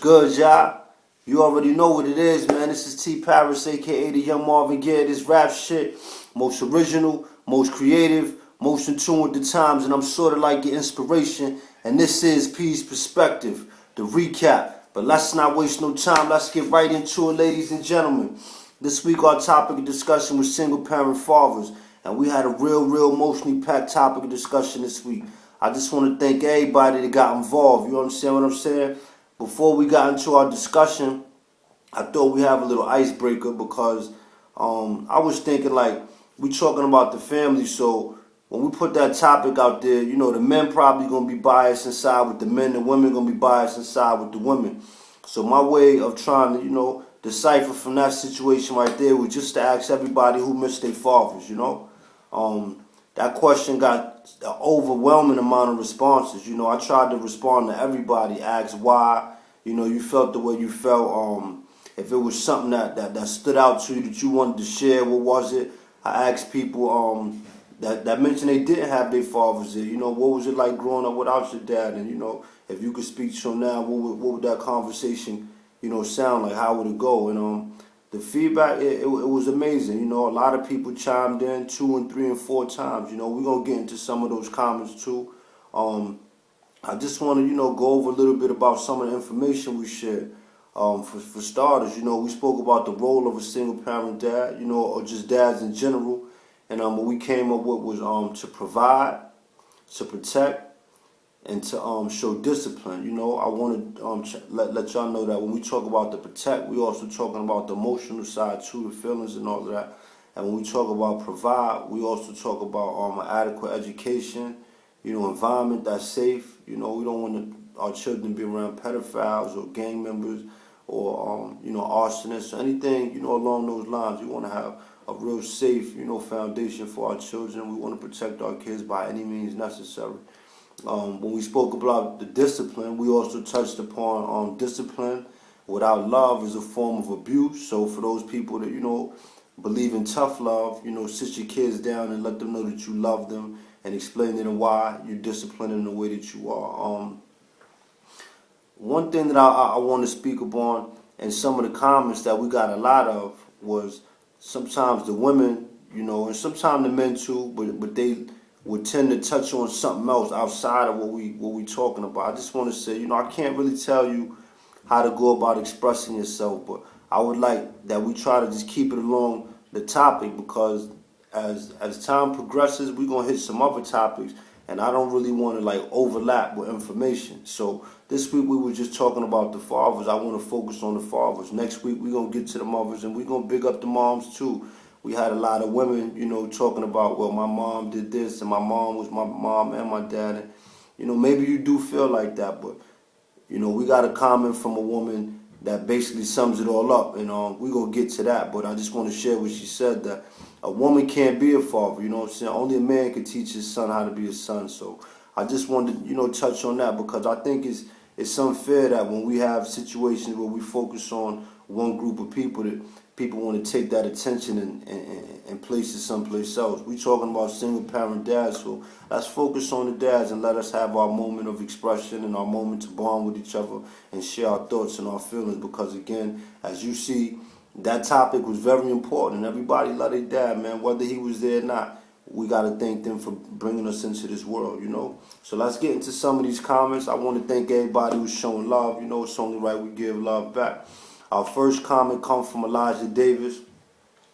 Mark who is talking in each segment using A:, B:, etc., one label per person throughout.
A: Good, y'all. You already know what it is, man. This is T Paris, aka the Young Marvin Gaye. This rap shit, most original, most creative, most in tune with the times, and I'm sort of like your inspiration. And this is P's Perspective, the recap. But let's not waste no time. Let's get right into it, ladies and gentlemen. This week our topic of discussion was single parent fathers, and we had a real emotionally packed topic of discussion this week. I just want to thank everybody that got involved. You understand what I'm saying? Before we got into our discussion, I thought we have a little icebreaker because I was thinking like we talking about the family, so when we put that topic out there, you know, the men probably gonna be biased inside with the men, the women gonna be biased inside with the women. So my way of trying to, you know, decipher from that situation right there was just to ask everybody who missed their fathers, you know. That question got an overwhelming amount of responses. You know, I tried to respond to everybody, ask why, you know, you felt the way you felt. If it was something that stood out to you that you wanted to share, what was it? I asked people that mentioned they didn't have their fathers there. You know, what was it like growing up without your dad? And, you know, if you could speak to them now, what would that conversation, you know, sound like? How would it go? And the feedback, it was amazing. You know, a lot of people chimed in 2 and 3 and 4 times. You know, we're going to get into some of those comments too. I just want to, you know, go over a little bit about some of the information we shared. For starters, you know, we spoke about the role of a single parent dad, you know, or just dads in general. And what we came up with was to provide, to protect, and to show discipline. You know, I want to let y'all know that when we talk about the protect, we also talking about the emotional side too, the feelings and all of that. And when we talk about provide, we also talk about adequate education, you know, environment that's safe. You know, we don't want our children to be around pedophiles or gang members or you know, arsonists or anything, you know, along those lines. We want to have a real safe, you know, foundation for our children. We want to protect our kids by any means necessary. When we spoke about the discipline, we also touched upon discipline without love is a form of abuse. So for those people that, you know, believe in tough love, you know, sit your kids down and let them know that you love them and explain to them why you're disciplined in the way that you are. One thing that I want to speak upon and some of the comments that we got a lot of was sometimes the women, you know, and sometimes the men too, but they would tend to touch on something else outside of what we talking about. I just want to say, you know, I can't really tell you how to go about expressing yourself, but I would like that we try to just keep it along the topic because as time progresses, we're going to hit some other topics, and I don't really want to like overlap with information. So this week we were just talking about the fathers. I want to focus on the fathers. Next week we're going to get to the mothers, and we're going to big up the moms too. We had a lot of women, you know, talking about, well, my mom did this, and my mom was my mom and my dad. And, you know, maybe you do feel like that, but, you know, we got a comment from a woman that basically sums it all up, and we're going to get to that. But I just want to share what she said, that a woman can't be a father, you know what I'm saying? Only a man can teach his son how to be a son. So I just wanted to, you know, touch on that because I think it's unfair that when we have situations where we focus on one group of people, that people want to take that attention and place it someplace else. We talking about single parent dads, so let's focus on the dads and let us have our moment of expression and our moment to bond with each other and share our thoughts and our feelings. Because again, as you see, that topic was very important, and everybody loved their dad, man, whether he was there or not. We got to thank them for bringing us into this world, you know. So let's get into some of these comments. I want to thank everybody who's showing love. You know, it's only right we give love back. Our first comment comes from Elijah Davis.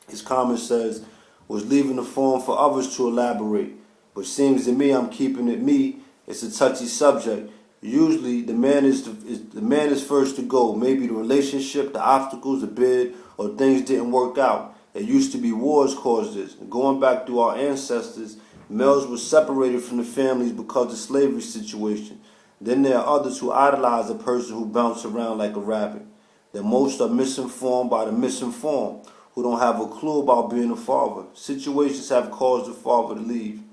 A: His comment says, was leaving the forum for others to elaborate, but seems to me I'm keeping it me. It's a touchy subject. Usually the man is first to go. Maybe the relationship, the obstacles, the bid, or things didn't work out. It used to be wars caused this. Going back through our ancestors, males were separated from the families because of slavery situation. Then there are others who idolize a person who bounces around like a rabbit. That most are misinformed by the misinformed, who don't have a clue about being a father. Situations have caused the father to leave.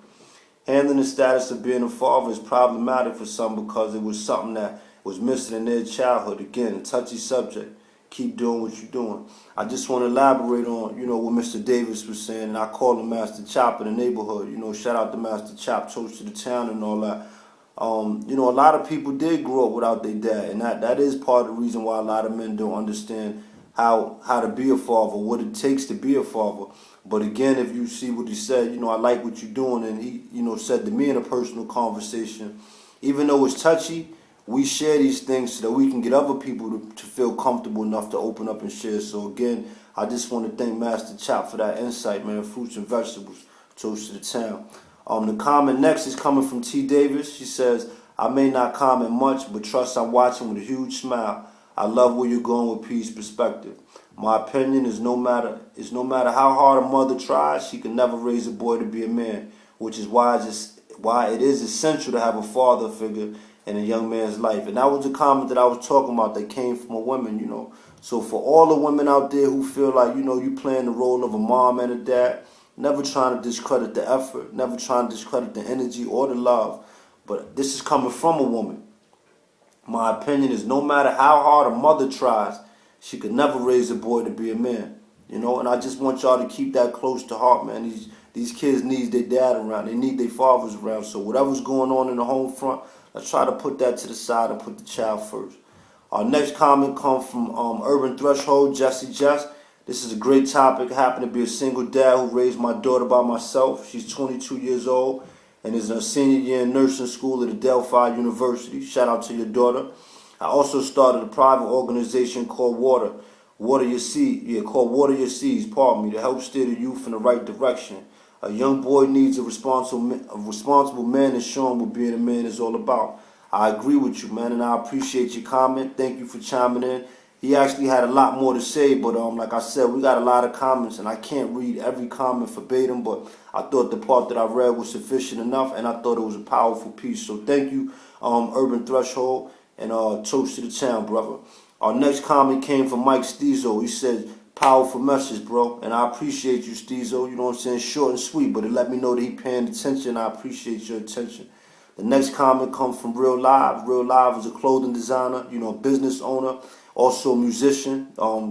A: Handling the status of being a father is problematic for some because it was something that was missing in their childhood. Again, a touchy subject. Keep doing what you're doing. I just want to elaborate on, you know, what Mr. Davis was saying, and I call him Master Chop in the neighborhood. You know, shout out to Master Chop, toast to the town and all that. A lot of people did grow up without their dad, and that is part of the reason why a lot of men don't understand how to be a father, what it takes to be a father. But again, if you see what he said, I like what you're doing, and he, said to me in a personal conversation, even though it's touchy, we share these things so that we can get other people to feel comfortable enough to open up and share. So again, I just want to thank Master Chop for that insight, man. Fruits and vegetables, toast to the town. The comment next is coming from T. Davis. She says, I may not comment much, but trust I'm watching with a huge smile. I love where you're going with peace perspective. My opinion is no matter how hard a mother tries, she can never raise a boy to be a man, which is why it is essential to have a father figure in a young man's life. And that was a comment that I was talking about that came from a woman, So for all the women out there who feel like, you playing the role of a mom and a dad, never trying to discredit the effort, never trying to discredit the energy or the love. But this is coming from a woman. My opinion is no matter how hard a mother tries, she could never raise a boy to be a man. And I just want y'all to keep that close to heart, man. These kids need their dad around. They need their fathers around. So whatever's going on in the home front, let's try to put that to the side and put the child first. Our next comment comes from Urban Threshold, Jesse Jess. This is a great topic. I happen to be a single dad who raised my daughter by myself. She's 22 years old and is in her senior year in nursing school at Adelphi University. Shout out to your daughter. I also started a private organization called called Water Your Seeds, to help steer the youth in the right direction. A young boy needs a responsible man and show him what being a man is all about. I agree with you, man, and I appreciate your comment. Thank you for chiming in. He actually had a lot more to say, but like I said, we got a lot of comments, and I can't read every comment verbatim, but I thought the part that I read was sufficient enough, and I thought it was a powerful piece. So thank you, Urban Threshold, and toast to the town, brother. Our next comment came from Mike Steezo. He said, powerful message, bro, and I appreciate you, Steezo. You know what I'm saying? Short and sweet, but it let me know that he paying attention. I appreciate your attention. The next comment comes from Real Live. Real Live is a clothing designer, business owner, also a musician.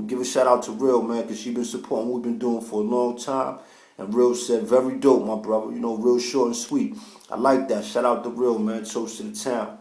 A: Give a shout out to Real, man, because she been supporting what we've been doing for a long time. And Real said, very dope, my brother. Real short and sweet. I like that. Shout out to Real, man. Toast to the town.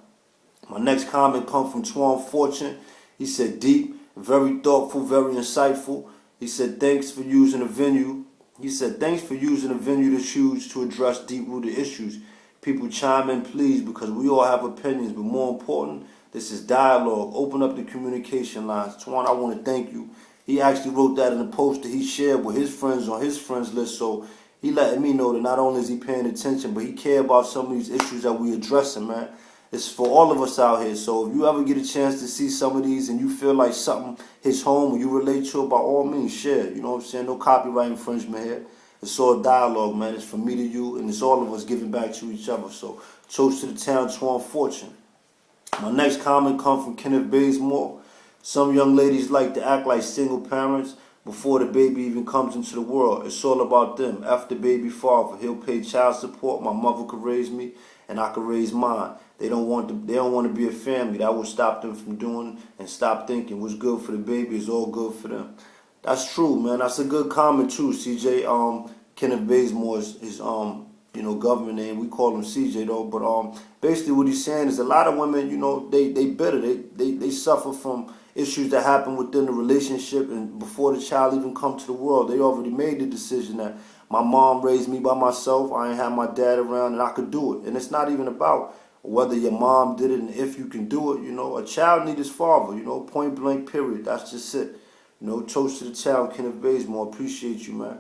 A: My next comment comes from Twan Fortune. He said, deep, very thoughtful, very insightful. He said, thanks for using a venue. To choose to address deep-rooted issues. People chime in, please, because we all have opinions. But more important, this is dialogue. Open up the communication lines. Twan, I want to thank you. He actually wrote that in a post that he shared with his friends on his friends list. So he letting me know that not only is he paying attention, but he care about some of these issues that we addressing, man. It's for all of us out here. So if you ever get a chance to see some of these and you feel like something hits home or you relate to it, by all means, share. You know what I'm saying? No copyright infringement here. It's all dialogue, man. It's from me to you, and it's all of us giving back to each other. So toast to the town, Twan Fortune. My next comment comes from Kenneth Bazemore. Some young ladies like to act like single parents before the baby even comes into the world. It's all about them. After baby father, he'll pay child support. My mother could raise me, and I could raise mine. They don't want to be a family. That will stop them from doing and stop thinking what's good for the baby is all good for them. That's true, man. That's a good comment too, CJ. Kenneth Bazemore is his government name. We call him CJ though. But basically what he's saying is a lot of women, they bitter. They suffer from issues that happen within the relationship, and before the child even come to the world, they already made the decision that my mom raised me by myself. I ain't have my dad around, and I could do it. And it's not even about whether your mom did it and if you can do it. A child needs his father. Point blank. Period. That's just it. Toast to the child, Kenneth Bazemore. Appreciate you, man.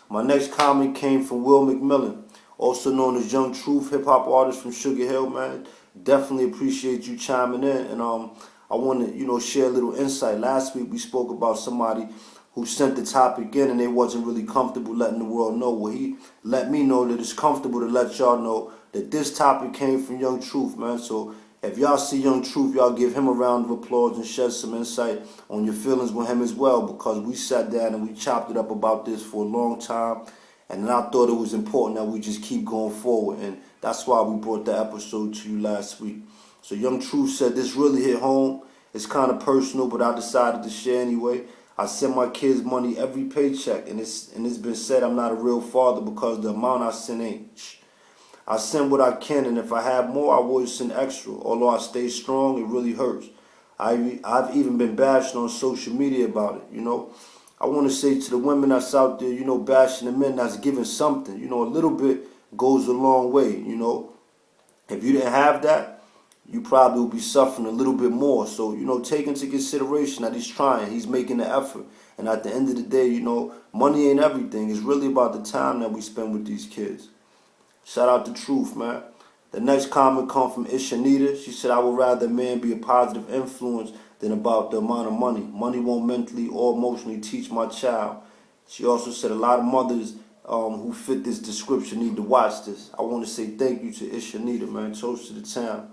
A: My next comment came from Will McMillan, also known as Young Truth, hip hop artist from Sugar Hill, man. Definitely appreciate you chiming in, and I want to share a little insight. Last week we spoke about somebody who sent the topic in and they wasn't really comfortable letting the world know. Well, he let me know that it's comfortable to let y'all know that this topic came from Young Truth, man. So if y'all see Young Truth, y'all give him a round of applause and shed some insight on your feelings with him as well, because we sat down and we chopped it up about this for a long time, and then I thought it was important that we just keep going forward, and that's why we brought the episode to you last week. So Young Truth said this really hit home. It's kind of personal, but I decided to share anyway. I send my kids money every paycheck, and it's been said I'm not a real father because the amount I send ain't. I send what I can, and if I have more, I would send extra. Although I stay strong, it really hurts. I've even been bashed on social media about it, you know. I want to say to the women that's out there, you know, bashing the men that's giving something, you know, a little bit goes a long way, you know. If you didn't have that, you probably would be suffering a little bit more. So, you know, take into consideration that he's trying, he's making the effort. And at the end of the day, you know, money ain't everything. It's really about the time that we spend with these kids. Shout out to Truth, man. The next comment comes from Ishanita. She said, I would rather a man be a positive influence than about the amount of money. Money won't mentally or emotionally teach my child. She also said a lot of mothers who fit this description need to watch this. I want to say thank you to Ishanita, man. Toast to the town.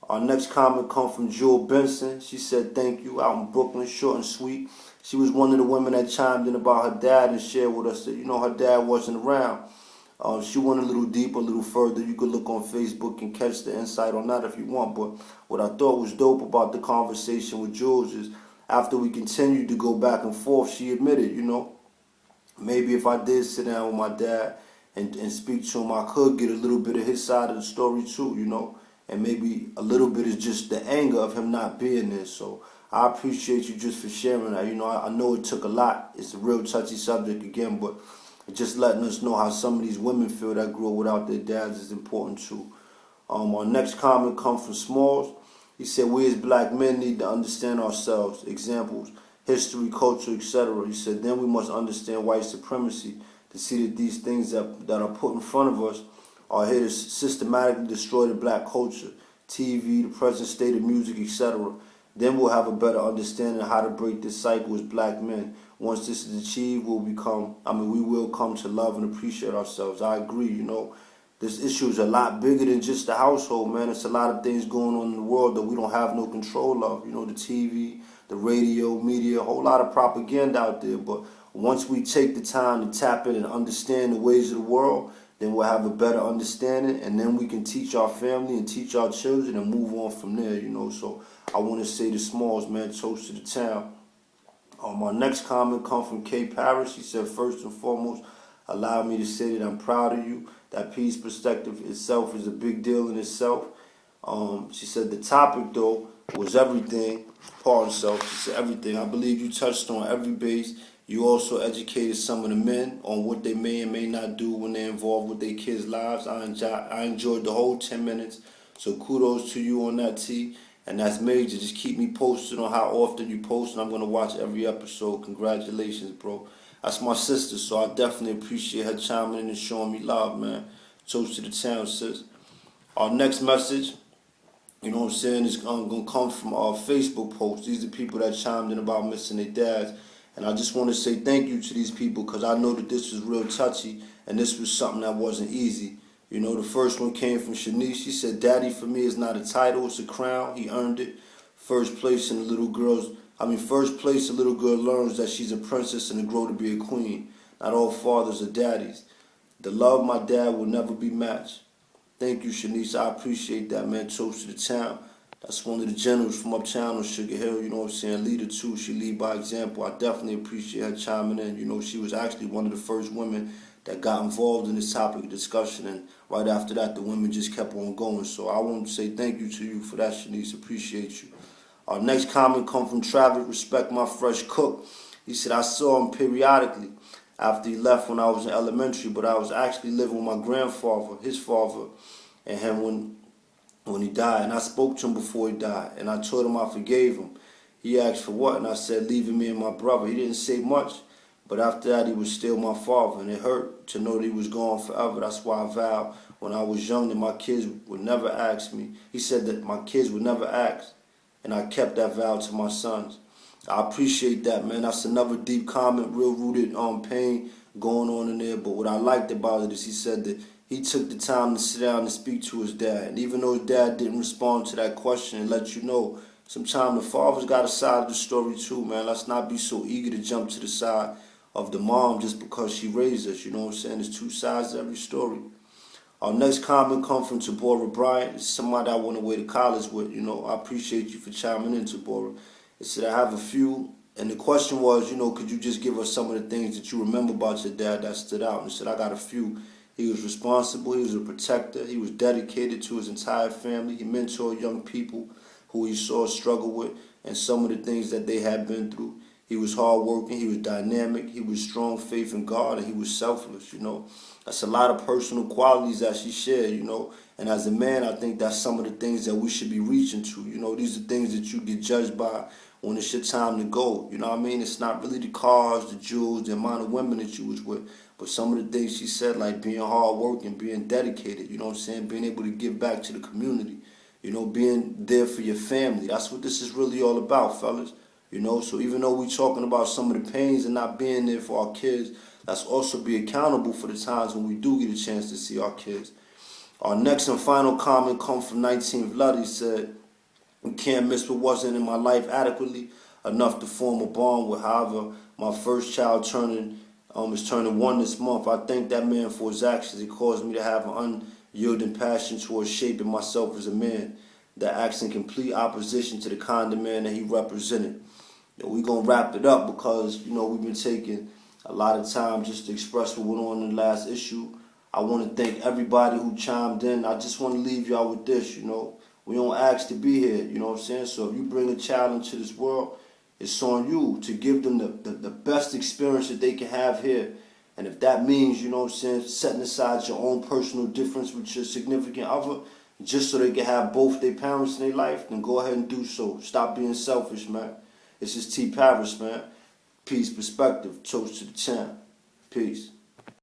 A: Our next comment comes from Jewel Benson. She said thank you out in Brooklyn, short and sweet. She was one of the women that chimed in about her dad and shared with us that, you know, her dad wasn't around. She went a little deeper, a little further. You could look on Facebook and catch the insight on that if you want. But what I thought was dope about the conversation with Jules is after we continued to go back and forth, she admitted, you know, maybe if I did sit down with my dad and speak to him, I could get a little bit of his side of the story too, you know. And maybe a little bit is just the anger of him not being there. So I appreciate you just for sharing that. You know, I know it took a lot. It's a real touchy subject again, but just letting us know how some of these women feel that grew up without their dads is important too. Our next comment comes from Smalls. He said, we as black men need to understand ourselves. Examples, history, culture, etc. He said, then we must understand white supremacy to see that these things that are put in front of us are here to systematically destroy the black culture, TV, the present state of music, etc. Then we'll have a better understanding of how to break this cycle as black men. Once this is achieved, we will come to love and appreciate ourselves. I agree, you know. This issue is a lot bigger than just the household, man. It's a lot of things going on in the world that we don't have no control of. You know, the TV, the radio, media, a whole lot of propaganda out there. But once we take the time to tap in and understand the ways of the world, then we'll have a better understanding, and then we can teach our family and teach our children and move on from there, you know. So I want to say to Smalls, man, toast to the town. My next comment comes from Kay Parrish. She said, first and foremost, allow me to say that I'm proud of you. That peace perspective itself is a big deal in itself. She said the topic, though, was everything. Pardon self. She said everything. I believe you touched on every base. You also educated some of the men on what they may and may not do when they're involved with their kids' lives. I enjoyed the whole 10 minutes. So kudos to you on that, T. And that's major. Just keep me posted on how often you post, and I'm going to watch every episode. Congratulations, bro. That's my sister, so I definitely appreciate her chiming in and showing me love, man. Toast to the town, sis. Our next message, you know what I'm saying, is going to come from our Facebook posts. These are people that chimed in about missing their dads. And I just want to say thank you to these people because I know that this was real touchy and this was something that wasn't easy. You know, the first one came from Shanice. She said, Daddy for me is not a title, it's a crown. He earned it. First place a little girl learns that she's a princess and to grow to be a queen. Not all fathers are daddies. The love of my dad will never be matched. Thank you, Shanice. I appreciate that, man. Toast to the town. That's one of the generals from uptown on Sugar Hill, you know what I'm saying? Leader too, she lead by example. I definitely appreciate her chiming in. You know, she was actually one of the first women that got involved in this topic of discussion, and right after that, the women just kept on going. So I want to say thank you to you for that, Shanice. Appreciate you. Our next comment comes from Travis, respect my fresh cook. He said, I saw him periodically after he left when I was in elementary, but I was actually living with my grandfather, his father, and him when he died, and I spoke to him before he died, and I told him I forgave him. He asked for what, and I said, leaving me and my brother. He didn't say much, but after that, he was still my father, and it hurt to know that he was gone forever. That's why I vowed when I was young that my kids would never ask me. He said that my kids would never ask, and I kept that vow to my sons. I appreciate that, man. That's another deep comment, real rooted pain going on in there, but what I liked about it is he said that he took the time to sit down and speak to his dad. And even though his dad didn't respond to that question and let you know, sometimes the father's got a side of the story too, man. Let's not be so eager to jump to the side of the mom just because she raised us. You know what I'm saying? There's two sides to every story. Our next comment comes from Tabora Bryant. It's somebody I went away to college with. You know, I appreciate you for chiming in, Tabora. It said, I have a few. And the question was, you know, could you just give us some of the things that you remember about your dad that stood out? And he said, I got a few. He was responsible. He was a protector. He was dedicated to his entire family. He mentored young people who he saw struggle with and some of the things that they had been through. He was hardworking. He was dynamic. He was strong faith in God, and he was selfless. That's a lot of personal qualities that she shared. And as a man, I think that's some of the things that we should be reaching to. These are things that you get judged by when it's your time to go. You know what I mean? It's not really the cars, the jewels, the amount of women that you was with, but some of the things she said, like being hardworking, being dedicated, being able to give back to the community, being there for your family. That's what this is really all about, fellas. So even though we're talking about some of the pains and not being there for our kids, let's also be accountable for the times when we do get a chance to see our kids. Our next and final comment comes from 19th Blood. He said, "We can't miss what wasn't in my life adequately enough to form a bond with. However, my first child is turning 1 this month. I thank that man for his actions. It caused me to have an unyielding passion towards shaping myself as a man that acts in complete opposition to the kind of man that he represented." We're going to wrap it up because, we've been taking a lot of time just to express what went on in the last issue. I want to thank everybody who chimed in. I just want to leave y'all with this, We don't ask to be here, So if you bring a child into this world, it's on you to give them the best experience that they can have here. And if that means, setting aside your own personal difference with your significant other, just so they can have both their parents in their life, then go ahead and do so. Stop being selfish, man. This is T. Paris, man. Peace, perspective. Toast to the champ. Peace.